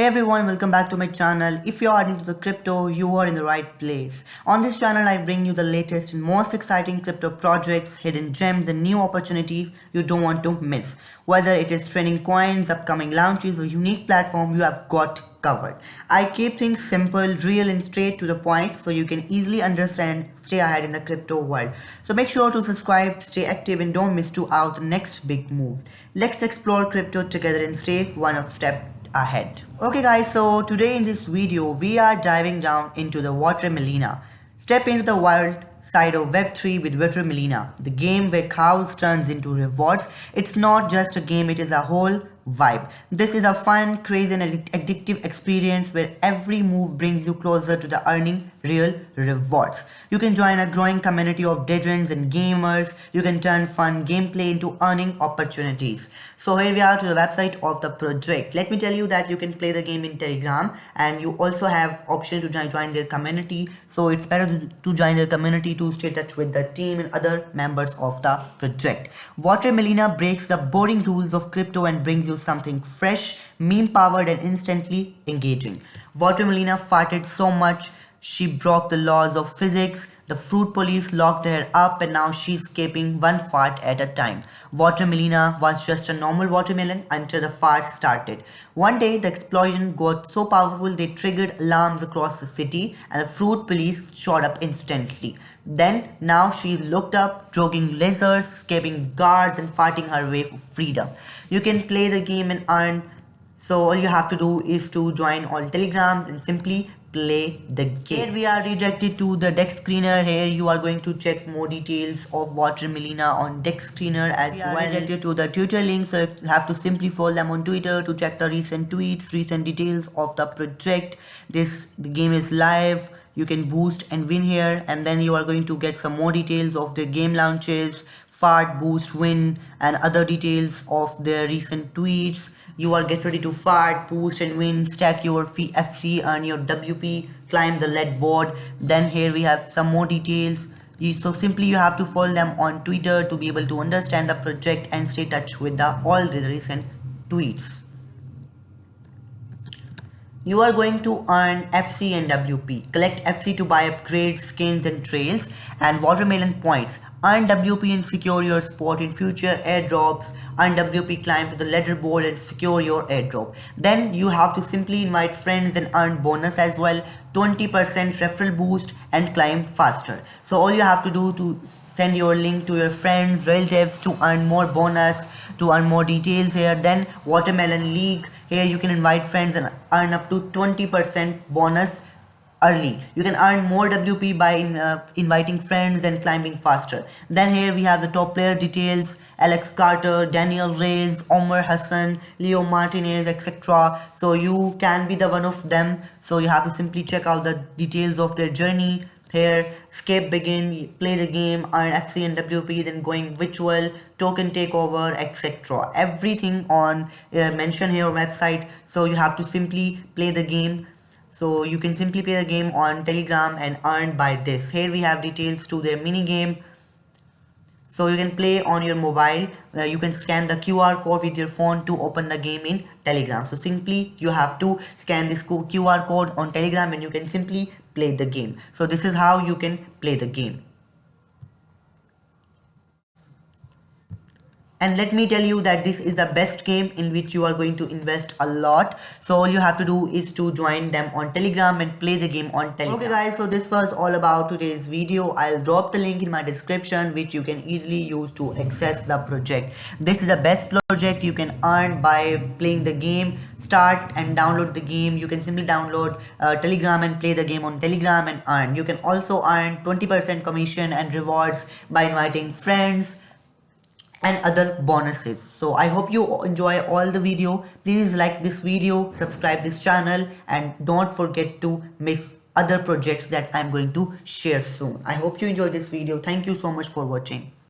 everyone, welcome back to my channel. If you are into the crypto, you are in the right place. On this channel, I bring you the latest and most exciting crypto projects, hidden gems and new opportunities you don't want to miss. Whether it is trending coins, upcoming launches or unique platform, you have got covered. I keep things simple, real and straight to the point so you can easily understand, stay ahead in the crypto world. So make sure to subscribe, stay active and don't miss out the next big move. Let's explore crypto together and stay one step ahead. Okay guys, so today in this video we are diving down into the Water Melina. Step into the wild side of Web3 with Water Melina, the game where cows turns into rewards. It's not just a game, it is a whole vibe. This is a fun, crazy and addictive experience where every move brings you closer to the earning real rewards. You can join a growing community of legends and gamers. You can turn fun gameplay into earning opportunities. So here we are to the website of the project. Let me tell you that you can play the game in Telegram and you also have option to join their community. So it's better to join their community to stay in touch with the team and other members of the project. Water Melina breaks the boring rules of crypto and brings you something fresh, meme powered and instantly engaging. Water Melina farted so much she broke the laws of physics. The fruit police locked her up and now she's escaping one fart at a time. Water Melina was just a normal watermelon until the fart started. One day the explosion got so powerful they triggered alarms across the city and the fruit police showed up instantly. Then now she looked up, jogging lizards, escaping guards and fighting her way for freedom. You can play the game and earn. So all you have to do is to join all telegrams and simply play the game. Here we are redirected to the deck screener. Here you are going to check more details of Water Melina on deck screener as well. We are redirected to the Twitter link, so you have to simply follow them on Twitter to check the recent tweets, recent details of the project. The game is live. You can boost and win here, and then you are going to get some more details of the game launches, fart, boost, win and other details of their recent tweets. You are get ready to fart, boost and win, stack your FC, earn your WP, climb the leaderboard. Then here we have some more details. So simply you have to follow them on Twitter to be able to understand the project and stay in touch with all the recent tweets. You are going to earn FC and WP. Collect FC to buy upgrades, skins and trails and watermelon points. Earn WP and secure your spot in future airdrops. Earn WP, climb to the leaderboard and secure your airdrop. Then you have to simply invite friends and earn bonus as well. 20% referral boost and climb faster. So all you have to do to send your link to your friends, relatives to earn more bonus, to earn more details here. Then Watermelon League. Here you can invite friends and earn up to 20% bonus early. You can earn more WP by inviting friends and climbing faster. Then here we have the top player details: Alex Carter, Daniel Reyes, Omar Hassan, Leo Martinez, etc. So you can be the one of them. So you have to simply check out the details of their journey. Here, escape begin, play the game, earn FC and WP, then going virtual, token takeover, etc. Everything on mention here website. So you have to simply play the game. So you can simply play the game on Telegram and earn by this. Here we have details to their mini game. So you can play on your mobile. You can scan the QR code with your phone to open the game in Telegram. So simply you have to scan this QR code on Telegram and you can simply play the game. So this is how you can play the game. And let me tell you that this is the best game in which you are going to invest a lot. So all you have to do is to join them on Telegram and play the game on Telegram. Okay guys, so this was all about today's video. I'll drop the link in my description which you can easily use to access the project. This is the best project you can earn by playing the game. Start and download the game. You can simply download Telegram and play the game on Telegram and earn. You can also earn 20% commission and rewards by inviting friends and other bonuses. So I hope you enjoy all the video. Please like this video, subscribe this channel and don't forget to miss other projects that I'm going to share soon. I hope you enjoyed this video. Thank you so much for watching.